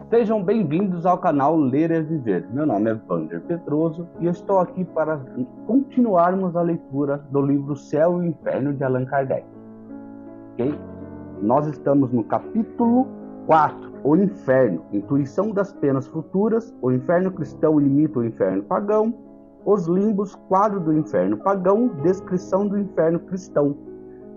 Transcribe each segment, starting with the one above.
Sejam bem-vindos ao canal Ler é Viver. Meu nome é Wander Pedroso e eu estou aqui para continuarmos a leitura do livro Céu e Inferno de Allan Kardec. Ok? Nós estamos no capítulo 4, O Inferno, Intuição das Penas Futuras, o Inferno Cristão imita o Inferno Pagão, os Limbos, Quadro do Inferno Pagão, Descrição do Inferno Cristão.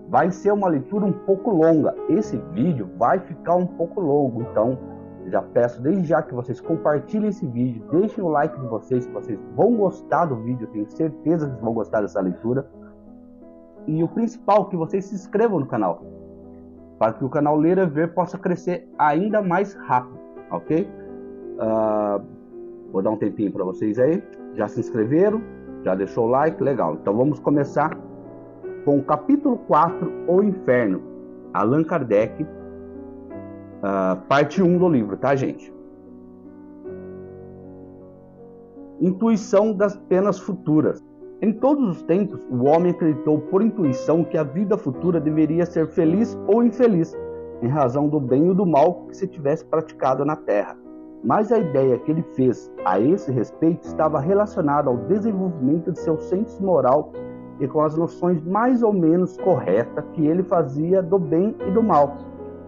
Vai ser uma leitura um pouco longa, esse vídeo vai ficar um pouco longo, então já peço desde já que vocês compartilhem esse vídeo, deixem o like de vocês, que vocês vão gostar do vídeo, eu tenho certeza que vocês vão gostar dessa leitura. E o principal, que vocês se inscrevam no canal, para que o canal Ler é Ver possa crescer ainda mais rápido, ok? Vou dar um tempinho para vocês aí. Já se inscreveram? Já deixou o like? Legal. Então vamos começar com o capítulo 4, O Inferno, Allan Kardec, parte 1 do livro, tá, gente? Intuição das penas futuras. Em todos os tempos, o homem acreditou por intuição que a vida futura deveria ser feliz ou infeliz, em razão do bem ou do mal que se tivesse praticado na Terra. Mas a ideia que ele fez a esse respeito estava relacionada ao desenvolvimento de seu senso moral e com as noções mais ou menos corretas que ele fazia do bem e do mal.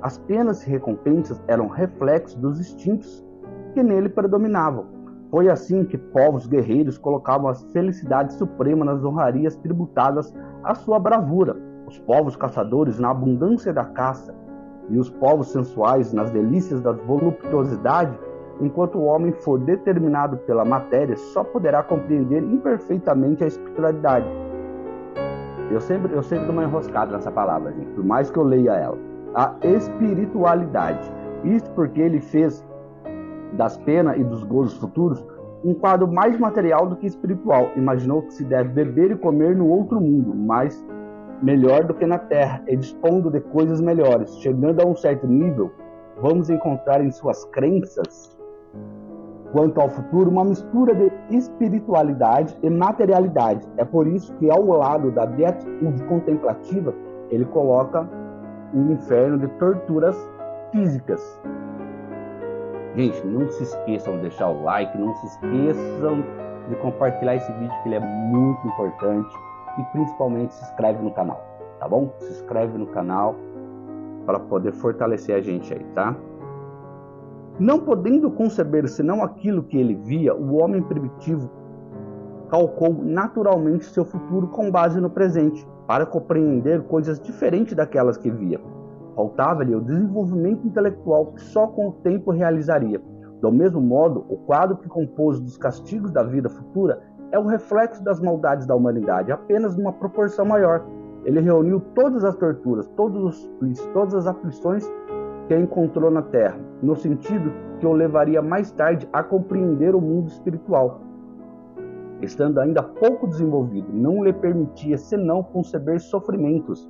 As penas e recompensas eram reflexos dos instintos que nele predominavam. Foi assim que povos guerreiros colocavam a felicidade suprema nas honrarias tributadas à sua bravura, os povos caçadores na abundância da caça, e os povos sensuais nas delícias da voluptuosidade, enquanto o homem for determinado pela matéria, só poderá compreender imperfeitamente a espiritualidade. Eu sempre dou uma enroscada nessa palavra, gente, por mais que eu leia ela. A espiritualidade. Isso porque ele fez das penas e dos gozos futuros um quadro mais material do que espiritual. Imaginou que se deve beber e comer no outro mundo, mas melhor do que na terra, e dispondo de coisas melhores. Chegando a um certo nível, vamos encontrar em suas crenças quanto ao futuro uma mistura de espiritualidade e materialidade. É por isso que ao lado da beatitude contemplativa, ele coloca um inferno de torturas físicas. Gente, não se esqueçam de deixar o like, não se esqueçam de compartilhar esse vídeo, que ele é muito importante, e principalmente se inscreve no canal, tá bom? Se inscreve no canal para poder fortalecer a gente aí, tá? Não podendo conceber senão aquilo que ele via, o homem primitivo calcou naturalmente seu futuro com base no presente, para compreender coisas diferentes daquelas que via. Faltava-lhe o desenvolvimento intelectual que só com o tempo realizaria. Do mesmo modo, o quadro que compôs dos castigos da vida futura é o reflexo das maldades da humanidade, apenas numa proporção maior. Ele reuniu todas as torturas, todas as aflições que encontrou na Terra, no sentido que o levaria mais tarde a compreender o mundo espiritual. Estando ainda pouco desenvolvido, não lhe permitia senão conceber sofrimentos.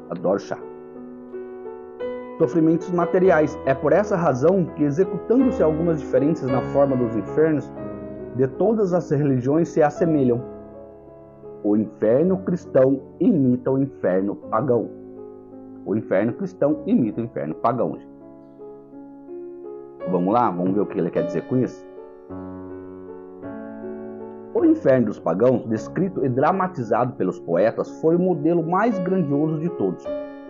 Adoro chá. Sofrimentos materiais. É por essa razão que, executando-se algumas diferenças na forma dos infernos, de todas as religiões se assemelham. O inferno cristão imita o inferno pagão. O inferno cristão imita o inferno pagão. Vamos lá? Vamos ver o que ele quer dizer com isso? O inferno dos pagãos, descrito e dramatizado pelos poetas, foi o modelo mais grandioso de todos.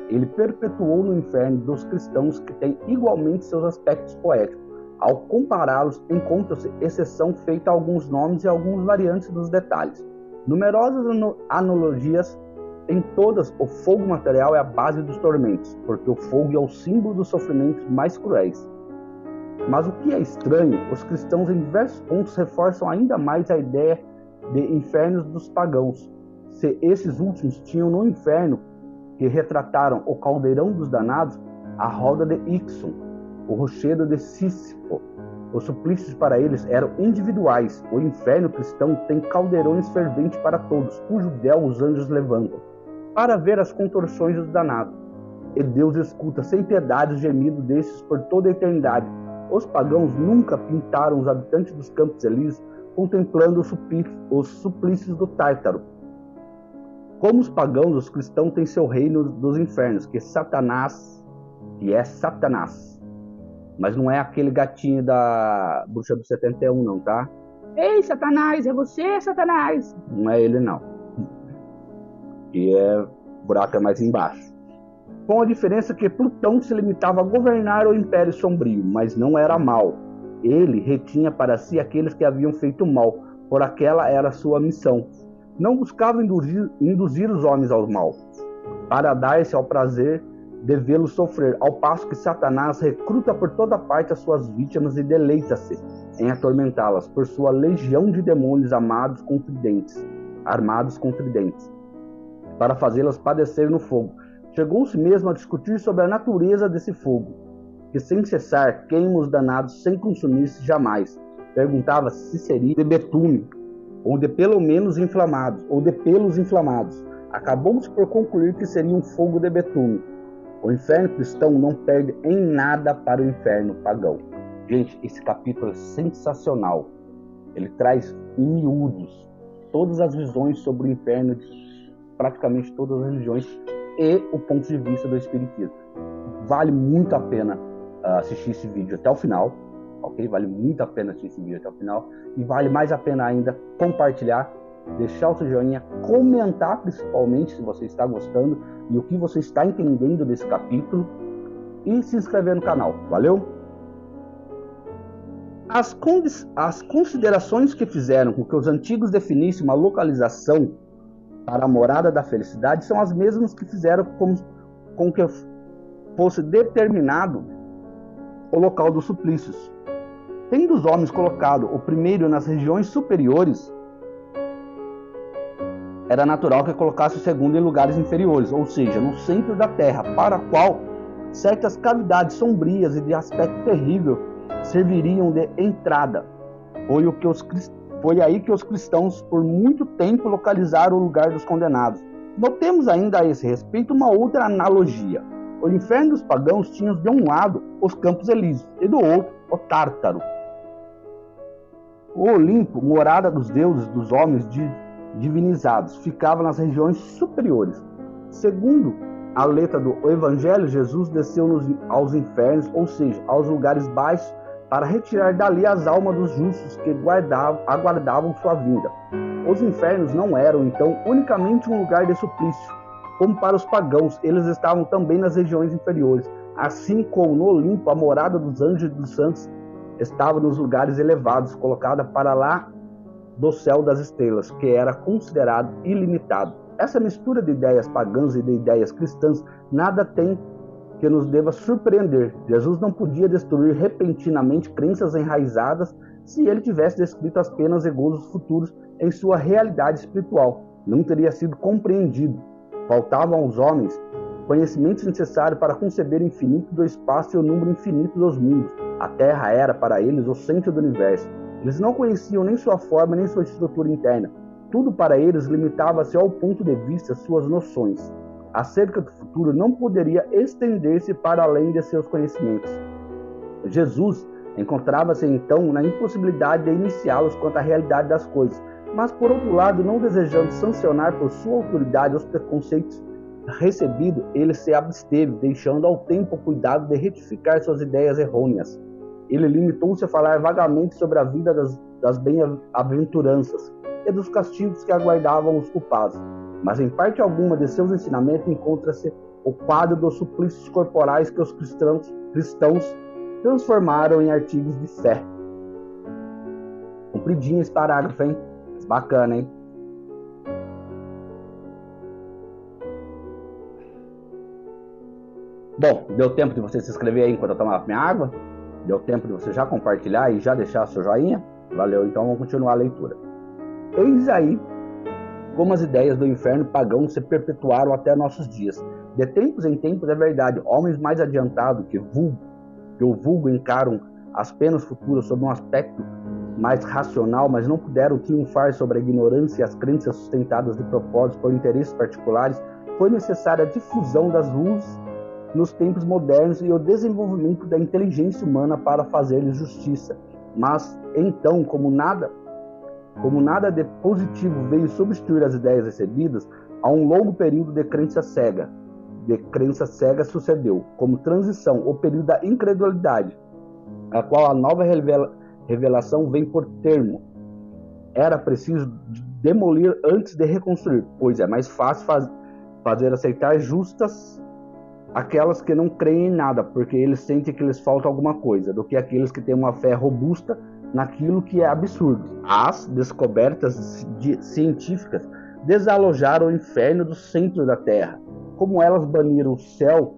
Ele perpetuou no inferno dos cristãos, que tem igualmente seus aspectos poéticos. Ao compará-los, encontra-se exceção feita a alguns nomes e algumas variantes dos detalhes. Numerosas analogias. Em todas, o fogo material é a base dos tormentos, porque o fogo é o símbolo dos sofrimentos mais cruéis. Mas o que é estranho, os cristãos em diversos pontos reforçam ainda mais a ideia de infernos dos pagãos. Se esses últimos tinham no inferno, que retrataram o caldeirão dos danados, a roda de Ixon, o rochedo de Sísifo, os suplícios para eles eram individuais. O inferno cristão tem caldeirões ferventes para todos, cujo véu os anjos levantam, para ver as contorções dos danados. E Deus escuta sem piedade os gemidos desses por toda a eternidade. Os pagãos nunca pintaram os habitantes dos Campos Elíseos contemplando os suplícios do Tártaro. Como os pagãos, os cristãos têm seu reino dos infernos, que Satanás que é Satanás. Mas não é aquele gatinho da Bruxa do 71, não, tá? Ei, Satanás, é você, Satanás? Não é ele, não. E o buraco é mais embaixo. Com a diferença que Plutão se limitava a governar o Império Sombrio, mas não era mal. Ele retinha para si aqueles que haviam feito mal, por aquela era sua missão. Não buscava induzir os homens ao mal, para dar-se ao prazer de vê-los sofrer, ao passo que Satanás recruta por toda parte as suas vítimas e deleita-se em atormentá-las por sua legião de demônios armados com tridentes, para fazê-las padecer no fogo. Chegou-se mesmo a discutir sobre a natureza desse fogo, que sem cessar queima os danados sem consumir-se jamais. Perguntava se seria de betume, ou de pelo menos inflamados, ou de pelos inflamados. Acabou-se por concluir que seria um fogo de betume. O inferno cristão não perde em nada para o inferno pagão. Gente, esse capítulo é sensacional. Ele traz em miúdos todas as visões sobre o inferno de praticamente todas as religiões e o ponto de vista do Espiritismo. Vale muito a pena assistir esse vídeo até o final, ok? Vale muito a pena assistir esse vídeo até o final. E vale mais a pena ainda compartilhar, deixar o seu joinha, comentar principalmente se você está gostando e o que você está entendendo desse capítulo, e se inscrever no canal. Valeu? As considerações que fizeram com que os antigos definissem uma localização para a morada da felicidade são as mesmas que fizeram com que fosse determinado o local dos suplícios. Tendo os homens colocado o primeiro nas regiões superiores, era natural que colocasse o segundo em lugares inferiores, ou seja, no centro da terra, para a qual certas cavidades sombrias e de aspecto terrível serviriam de entrada. Foi aí que os cristãos por muito tempo localizaram o lugar dos condenados. Notemos ainda a esse respeito uma outra analogia. O inferno dos pagãos tinha de um lado os Campos Elíseos e do outro o Tártaro. O Olimpo, morada dos deuses, dos homens divinizados, ficava nas regiões superiores. Segundo a letra do Evangelho, Jesus desceu aos infernos, ou seja, aos lugares baixos, para retirar dali as almas dos justos que aguardavam sua vinda. Os infernos não eram, então, unicamente um lugar de suplício. Como para os pagãos, eles estavam também nas regiões inferiores. Assim como no Olimpo, a morada dos anjos e dos santos estava nos lugares elevados, colocada para lá do céu das estrelas, que era considerado ilimitado. Essa mistura de ideias pagãs e de ideias cristãs nada tem que nos deva surpreender. Jesus não podia destruir repentinamente crenças enraizadas se ele tivesse descrito as penas e gozos futuros em sua realidade espiritual. Não teria sido compreendido. Faltavam aos homens conhecimentos necessários para conceber o infinito do espaço e o número infinito dos mundos. A Terra era, para eles, o centro do universo. Eles não conheciam nem sua forma, nem sua estrutura interna. Tudo para eles limitava-se ao ponto de vista suas noções. Acerca do futuro não poderia estender-se para além de seus conhecimentos. Jesus encontrava-se então na impossibilidade de iniciá-los quanto à realidade das coisas, mas por outro lado, não desejando sancionar por sua autoridade os preconceitos recebidos, ele se absteve, deixando ao tempo o cuidado de retificar suas ideias errôneas. Ele limitou-se a falar vagamente sobre a vida das bem-aventuranças e dos castigos que aguardavam os culpados. Mas em parte alguma de seus ensinamentos encontra-se o quadro dos suplícios corporais que os cristãos transformaram em artigos de fé. Compridinho esse parágrafo, hein? Bacana, hein? Bom, deu tempo de você se inscrever aí enquanto eu tomava minha água? Deu tempo de você já compartilhar e já deixar seu joinha? Valeu, então vamos continuar a leitura. Eis aí como as ideias do inferno pagão se perpetuaram até nossos dias. De tempos em tempos, é verdade, homens mais adiantados que o vulgo encaram as penas futuras sob um aspecto mais racional, mas não puderam triunfar sobre a ignorância e as crenças sustentadas de propósitos por interesses particulares. Foi necessária a difusão das luzes nos tempos modernos e o desenvolvimento da inteligência humana para fazer-lhes justiça. Mas então, como nada de positivo veio substituir as ideias recebidas, há um longo período de crença cega, de crença cega sucedeu, como transição ou período da incredulidade, a qual a nova revelação vem por termo. Era preciso demolir antes de reconstruir, pois é mais fácil fazer aceitar justas aquelas que não creem em nada, porque eles sentem que lhes falta alguma coisa, do que aqueles que têm uma fé robusta naquilo que é absurdo. As descobertas científicas desalojaram o inferno do centro da Terra, como elas baniram o céu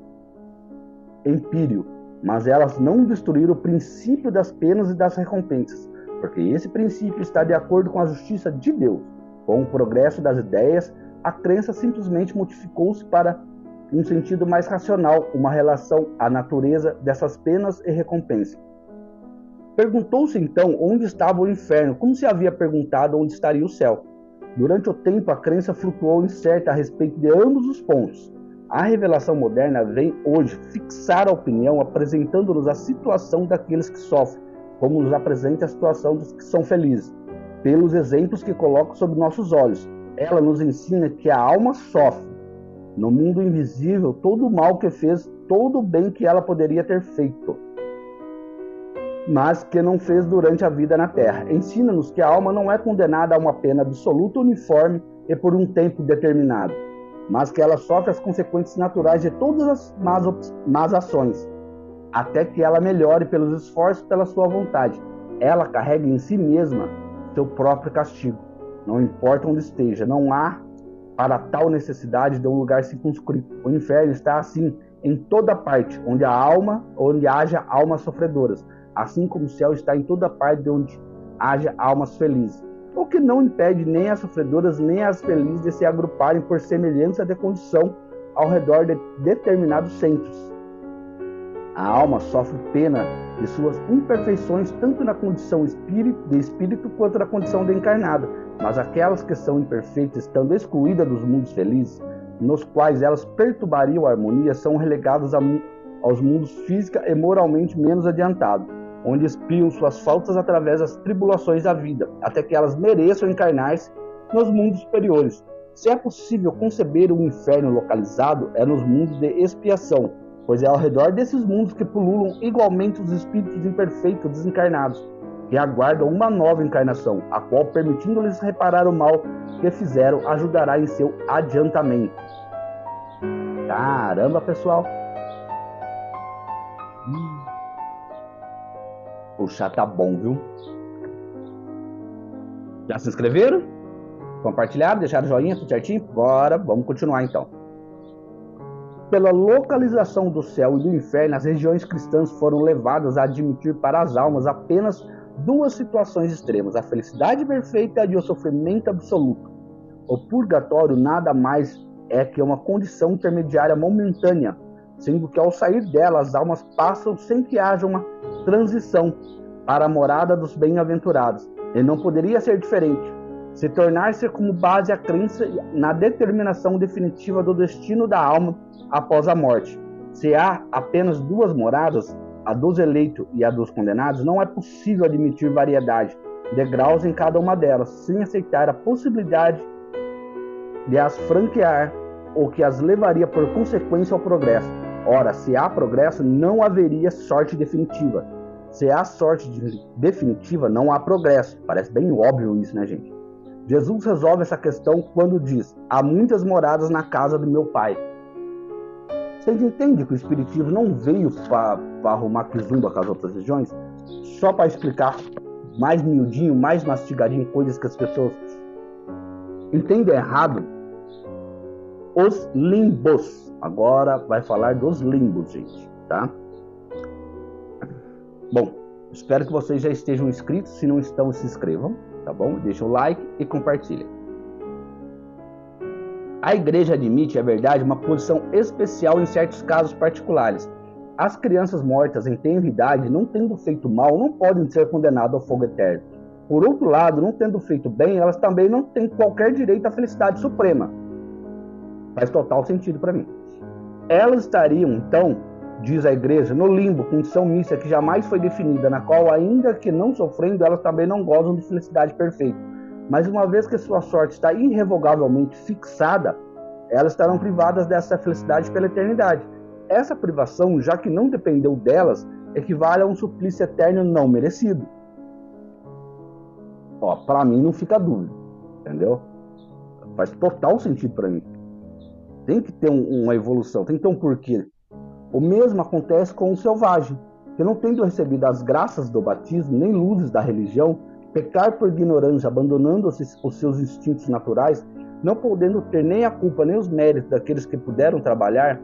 empírio, mas elas não destruíram o princípio das penas e das recompensas, porque esse princípio está de acordo com a justiça de Deus. Com o progresso das ideias, a crença simplesmente modificou-se para um sentido mais racional, uma relação à natureza dessas penas e recompensa. Perguntou-se então onde estava o inferno, como se havia perguntado onde estaria o céu. Durante o tempo, a crença flutuou incerta a respeito de ambos os pontos. A revelação moderna vem hoje fixar a opinião, apresentando-nos a situação daqueles que sofrem, como nos apresenta a situação dos que são felizes, pelos exemplos que coloca sob nossos olhos. Ela nos ensina que a alma sofre. No mundo invisível, todo o mal que fez, todo o bem que ela poderia ter feito, mas que não fez durante a vida na Terra. Ensina-nos que a alma não é condenada a uma pena absoluta, uniforme e por um tempo determinado, mas que ela sofre as consequências naturais de todas as más ações, até que ela melhore pelos esforços pela sua vontade. Ela carrega em si mesma seu próprio castigo. Não importa onde esteja, não há para tal necessidade de um lugar circunscrito. O inferno está assim em toda parte, onde haja almas sofredoras, assim como o céu está em toda parte onde haja almas felizes, o que não impede nem as sofredoras nem as felizes de se agruparem por semelhança de condição ao redor de determinados centros. A alma sofre pena de suas imperfeições tanto na condição de espírito quanto na condição de encarnada, mas aquelas que são imperfeitas, estando excluídas dos mundos felizes, nos quais elas perturbariam a harmonia, são relegadas aos mundos física e moralmente menos adiantados, onde espiam suas faltas através das tribulações da vida, até que elas mereçam encarnar-se nos mundos superiores. Se é possível conceber um inferno localizado, é nos mundos de expiação, pois é ao redor desses mundos que pululam igualmente os espíritos imperfeitos desencarnados, que aguardam uma nova encarnação, a qual, permitindo-lhes reparar o mal que fizeram, ajudará em seu adiantamento. Caramba, pessoal! O chá tá bom, viu? Já se inscreveram? Compartilharam? Deixaram joinha? Tudo certinho? Bora, vamos continuar então. Pela localização do céu e do inferno, as regiões cristãs foram levadas a admitir para as almas apenas duas situações extremas: a felicidade perfeita e o sofrimento absoluto. O purgatório nada mais é que uma condição intermediária momentânea, sendo que ao sair dela as almas passam sem que haja uma transição para a morada dos bem-aventurados. E não poderia ser diferente, se tornar-se como base a crença na determinação definitiva do destino da alma após a morte. Se há apenas duas moradas, a dos eleitos e a dos condenados, não é possível admitir variedade de graus em cada uma delas, sem aceitar a possibilidade de as franquear, ou que as levaria por consequência ao progresso. Ora, se há progresso, não haveria sorte definitiva. Se há sorte definitiva, não há progresso. Parece bem óbvio isso, né, gente? Jesus resolve essa questão quando diz: há muitas moradas na casa do meu Pai. Vocês entendem que o Espiritismo não veio para arrumar quizumba com as outras religiões? Só para explicar mais miudinho, mais mastigadinho, coisas que as pessoas entendem errado. Os limbos. Agora vai falar dos limbos, gente, tá? Bom, espero que vocês já estejam inscritos. Se não estão, se inscrevam, tá bom? Deixa o like e compartilha. A igreja admite, é verdade, uma posição especial em certos casos particulares. As crianças mortas em tenra idade, não tendo feito mal, não podem ser condenadas ao fogo eterno. Por outro lado, não tendo feito bem, elas também não têm qualquer direito à felicidade suprema. Faz total sentido para mim. Elas estariam, então, diz a igreja, no limbo, condição mista que jamais foi definida, na qual, ainda que não sofrendo, elas também não gozam de felicidade perfeita. Mas uma vez que sua sorte está irrevogavelmente fixada, elas estarão privadas dessa felicidade pela eternidade. Essa privação, já que não dependeu delas, equivale a um suplício eterno não merecido. Para mim não fica dúvida, entendeu? Faz total sentido para mim. Tem que ter uma evolução, tem que ter um porquê. O mesmo acontece com o selvagem, que não tendo recebido as graças do batismo, nem luzes da religião, pecar por ignorância, abandonando os seus instintos naturais, não podendo ter nem a culpa nem os méritos daqueles que puderam trabalhar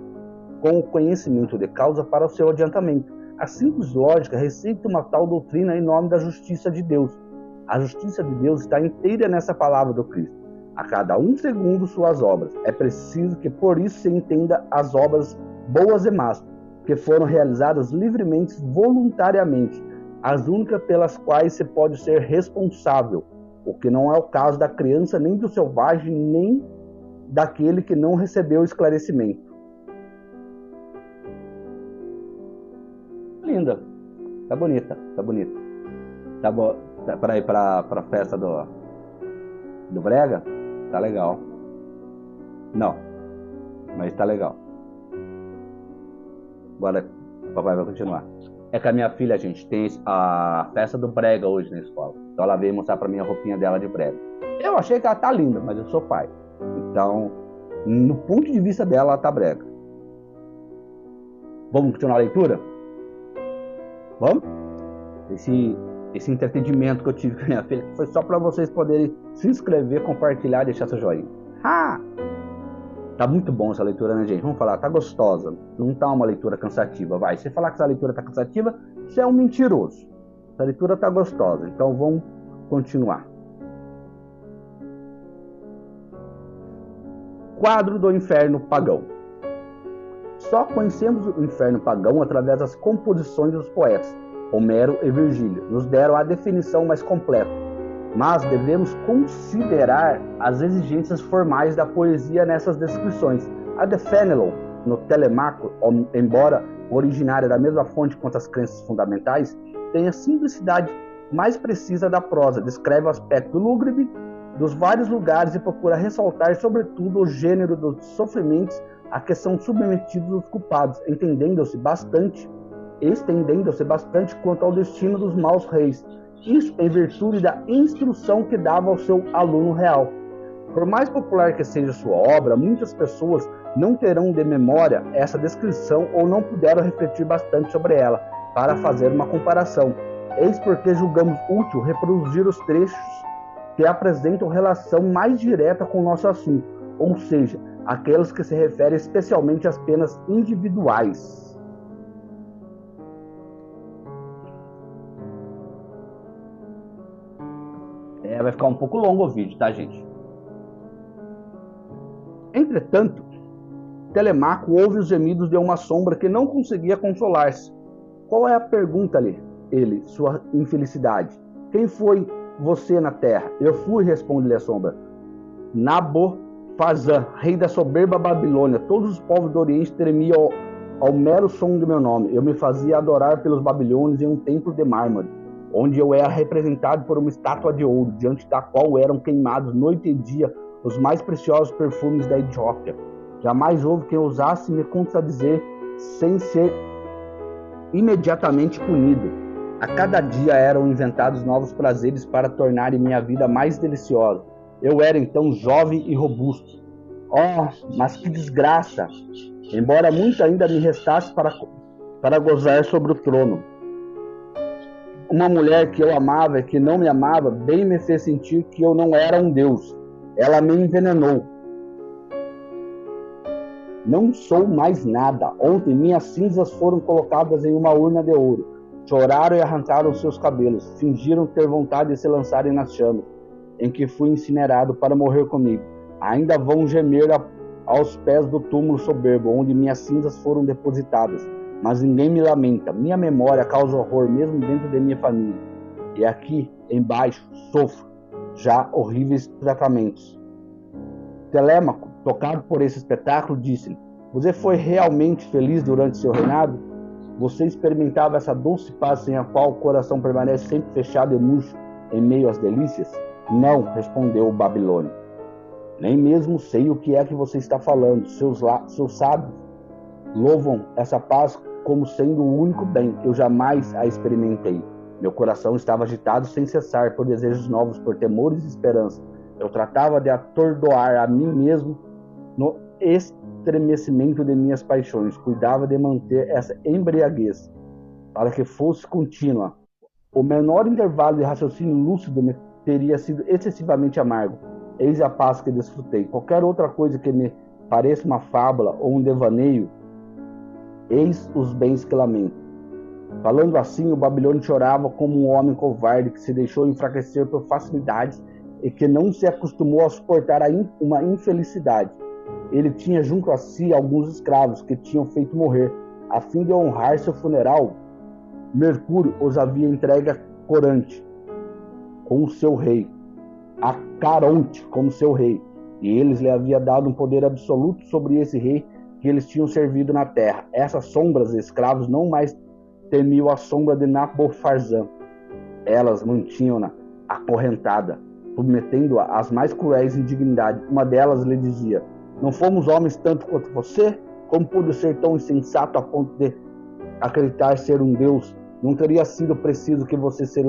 com o conhecimento de causa para o seu adiantamento. A simples lógica receita uma tal doutrina em nome da justiça de Deus. A justiça de Deus está inteira nessa palavra do Cristo. A cada um segundo suas obras. É preciso que por isso se entenda as obras boas e más, que foram realizadas livremente, voluntariamente, as únicas pelas quais se pode ser responsável, o que não é o caso da criança, nem do selvagem, nem daquele que não recebeu esclarecimento. Linda, tá bonita, tá bonita. Tá bom, para ir para festa do Brega, tá legal. Não, mas tá legal. Agora, papai vai continuar. É que a minha filha, gente, tem a festa do Brega hoje na escola. Então ela veio mostrar pra mim a roupinha dela de Brega. Eu achei que ela tá linda, mas eu sou pai. Então, no ponto de vista dela, ela tá Brega. Vamos continuar a leitura? Vamos? Esse entretenimento que eu tive com a minha filha foi só para vocês poderem se inscrever, compartilhar e deixar seu joinha. Tá muito bom essa leitura, né, gente? Vamos falar, tá gostosa. Não tá uma leitura cansativa, vai. Se falar que essa leitura tá cansativa, você é um mentiroso. Essa leitura tá gostosa, então vamos continuar. Quadro do inferno pagão. Só conhecemos o inferno pagão através das composições dos poetas. Homero e Virgílio nos deram a definição mais completa, mas devemos considerar as exigências formais da poesia nessas descrições. A de Fénelon, no Telemaco, embora originária da mesma fonte quanto as crenças fundamentais, tem a simplicidade mais precisa da prosa, descreve o aspecto lúgubre dos vários lugares e procura ressaltar, sobretudo, o gênero dos sofrimentos a que são submetidos os culpados, estendendo-se bastante quanto ao destino dos maus reis. Isso em virtude da instrução que dava ao seu aluno real. Por mais popular que seja sua obra, muitas pessoas não terão de memória essa descrição ou não puderam refletir bastante sobre ela para fazer uma comparação. Eis porque julgamos útil reproduzir os trechos que apresentam relação mais direta com o nosso assunto, ou seja, aqueles que se referem especialmente às penas individuais. Vai ficar um pouco longo o vídeo, tá, gente? Entretanto, Telemaco ouve os gemidos de uma sombra que não conseguia consolar-se. Qual é a pergunta ali? Ele, sua infelicidade. Quem foi você na terra? Eu fui, responde-lhe a sombra. Nabofazã, rei da soberba Babilônia. Todos os povos do Oriente tremiam ao mero som do meu nome. Eu me fazia adorar pelos babilônios em um templo de mármore, onde eu era representado por uma estátua de ouro, diante da qual eram queimados noite e dia os mais preciosos perfumes da Etiópia. Jamais houve quem ousasse me contradizer sem ser imediatamente punido. A cada dia eram inventados novos prazeres para tornarem minha vida mais deliciosa. Eu era então jovem e robusto. Oh, mas que desgraça! Embora muito ainda me restasse para gozar sobre o trono. Uma mulher que eu amava e que não me amava, bem me fez sentir que eu não era um deus. Ela me envenenou. Não sou mais nada. Ontem minhas cinzas foram colocadas em uma urna de ouro. Choraram e arrancaram seus cabelos. Fingiram ter vontade de se lançarem nas chamas, em que fui incinerado para morrer comigo. Ainda vão gemer aos pés do túmulo soberbo, onde minhas cinzas foram depositadas. Mas ninguém me lamenta. Minha memória causa horror mesmo dentro de minha família. E aqui embaixo sofro já horríveis tratamentos. Telêmaco, tocado por esse espetáculo, disse-lhe: você foi realmente feliz durante seu reinado? Você experimentava essa doce paz sem a qual o coração permanece sempre fechado e murcho em meio às delícias? Não, respondeu o babilônio. Nem mesmo sei o que é que você está falando. Seus sábios louvam essa paz como sendo o único bem. Eu jamais a experimentei. Meu coração estava agitado sem cessar por desejos novos, por temores e esperança. Eu tratava de atordoar a mim mesmo no estremecimento de minhas paixões. Cuidava de manter essa embriaguez para que fosse contínua. O menor intervalo de raciocínio lúcido me teria sido excessivamente amargo. Eis a paz que desfrutei. Qualquer outra coisa que me pareça uma fábula ou um devaneio, eis os bens que lamento. Falando assim, o Babilônio chorava como um homem covarde que se deixou enfraquecer por facilidades e que não se acostumou a suportar uma infelicidade. Ele tinha junto a si alguns escravos que tinham feito morrer. A fim de honrar seu funeral, Mercúrio os havia entregue a Corante como seu rei, a Caronte como seu rei, e eles lhe haviam dado um poder absoluto sobre esse rei que eles tinham servido na terra. Essas sombras de escravos não mais temiam a sombra de Nabofarzã. Elas mantinham-na acorrentada, submetendo-a às mais cruéis indignidades. Uma delas lhe dizia: não fomos homens tanto quanto você? Como pôde ser tão insensato a ponto de acreditar ser um Deus? Não teria sido preciso que você se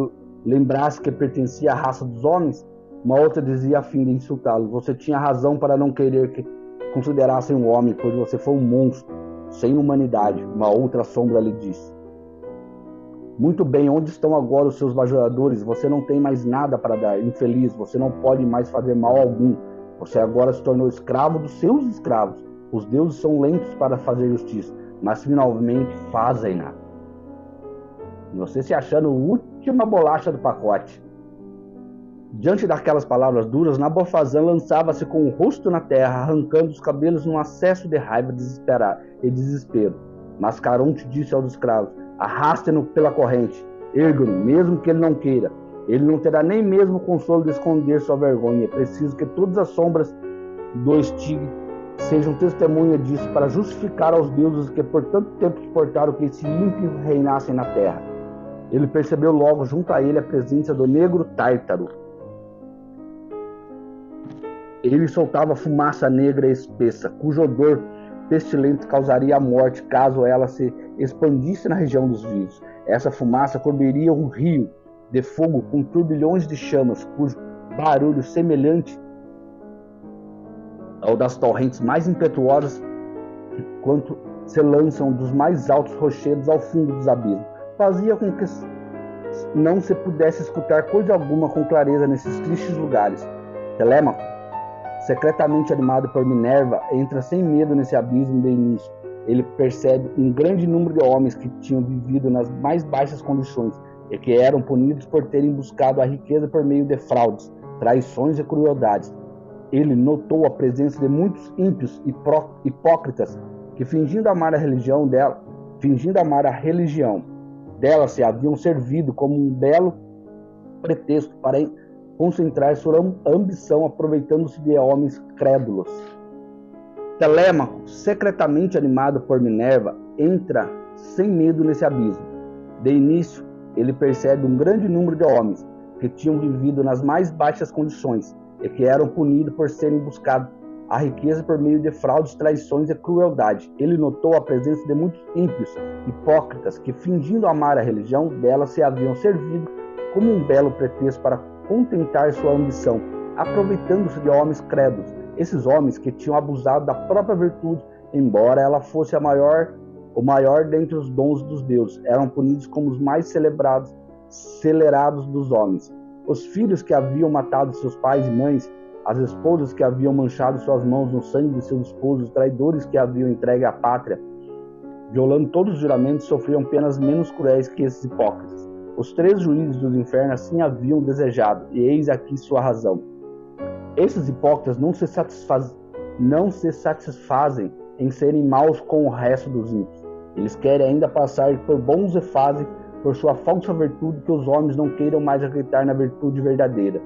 lembrasse que pertencia à raça dos homens? Uma outra dizia a fim de insultá-lo: você tinha razão para não querer que considerassem um homem, pois você foi um monstro, sem humanidade. Uma outra sombra lhe disse: muito bem, onde estão agora os seus bajuladores? Você não tem mais nada para dar. Infeliz, você não pode mais fazer mal algum. Você agora se tornou escravo dos seus escravos. Os deuses são lentos para fazer justiça, mas finalmente fazem-na. Você se achando a última bolacha do pacote. Diante daquelas palavras duras, Nabofarzã lançava-se com o rosto na terra, arrancando os cabelos num acesso de raiva e desespero. Mas Caronte disse aos escravos: arraste-no pela corrente, erga-no, mesmo que ele não queira. Ele não terá nem mesmo o consolo de esconder sua vergonha. É preciso que todas as sombras do Estig sejam testemunha disso, para justificar aos deuses que por tanto tempo suportaram que esse ímpio reinassem na terra. Ele percebeu logo junto a ele a presença do negro Tártaro. Ele soltava fumaça negra e espessa, cujo odor pestilente causaria a morte caso ela se expandisse na região dos vivos. Essa fumaça cobriria um rio de fogo com turbilhões de chamas, cujo barulho semelhante ao das torrentes mais impetuosas quanto se lançam dos mais altos rochedos ao fundo dos abismos, fazia com que não se pudesse escutar coisa alguma com clareza nesses tristes lugares. Telêmaco, secretamente animado por Minerva, entra sem medo nesse abismo de início. Ele percebe um grande número de homens que tinham vivido nas mais baixas condições e que eram punidos por terem buscado a riqueza por meio de fraudes, traições e crueldades. Ele notou a presença de muitos ímpios e hipócritas que, fingindo amar a religião dela, se haviam servido como um belo pretexto para concentrar sua ambição, aproveitando-se de homens crédulos. Telêmaco, secretamente animado por Minerva, entra sem medo nesse abismo. De início, ele percebe um grande número de homens que tinham vivido nas mais baixas condições e que eram punidos por serem buscados a riqueza por meio de fraudes, traições e crueldade. Ele notou a presença de muitos ímpios, hipócritas, que, fingindo amar a religião dela, se haviam servido como um belo pretexto para contentar sua ambição, aproveitando-se de homens crédulos. Esses homens que tinham abusado da própria virtude, embora ela fosse o maior dentre os dons dos deuses, eram punidos como os mais celerados dos homens. Os filhos que haviam matado seus pais e mães, as esposas que haviam manchado suas mãos no sangue de seus esposos, traidores que haviam entregue a pátria, violando todos os juramentos, sofriam penas menos cruéis que esses hipócritas. Os 3 juízes dos infernos assim haviam desejado, e eis aqui sua razão. Esses hipócritas não se satisfazem em serem maus com o resto dos ímpios. Eles querem ainda passar por bons e fazem, por sua falsa virtude, que os homens não queiram mais acreditar na virtude verdadeira.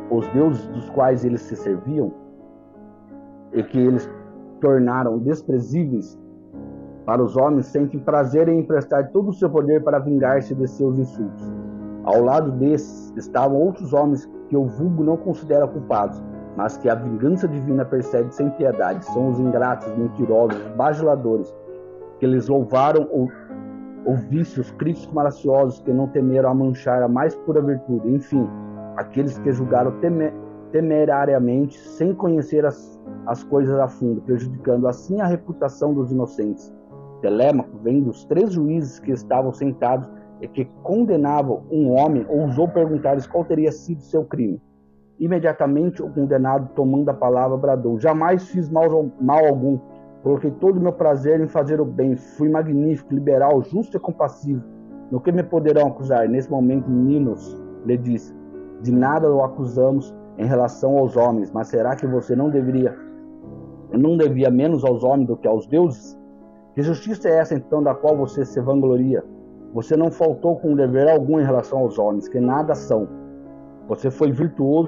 Os deuses dos quais eles se serviam e que eles tornaram desprezíveis para os homens sentem prazer em emprestar todo o seu poder para vingar-se de seus insultos. Ao lado desses estavam outros homens que o vulgo não considera culpados, mas que a vingança divina persegue sem piedade. São os ingratos, mentirosos, bajuladores, que eles louvaram ou vícios, críticos malaciosos, que não temeram a manchar a mais pura virtude. Enfim, aqueles que julgaram temerariamente, sem conhecer as coisas a fundo, prejudicando assim a reputação dos inocentes. Telêmaco, vendo os 3 juízes que estavam sentados e que condenavam um homem, ousou perguntar-lhes qual teria sido seu crime. Imediatamente o condenado, tomando a palavra, bradou: jamais fiz mal algum, coloquei todo o meu prazer em fazer o bem, fui magnífico, liberal, justo e compassivo. No que me poderão acusar? Nesse momento, Minos lhe disse: de nada o acusamos em relação aos homens, mas será que você não devia menos aos homens do que aos deuses? Que justiça é essa, então, da qual você se vangloria? Você não faltou com dever algum em relação aos homens, que nada são. Você foi virtuoso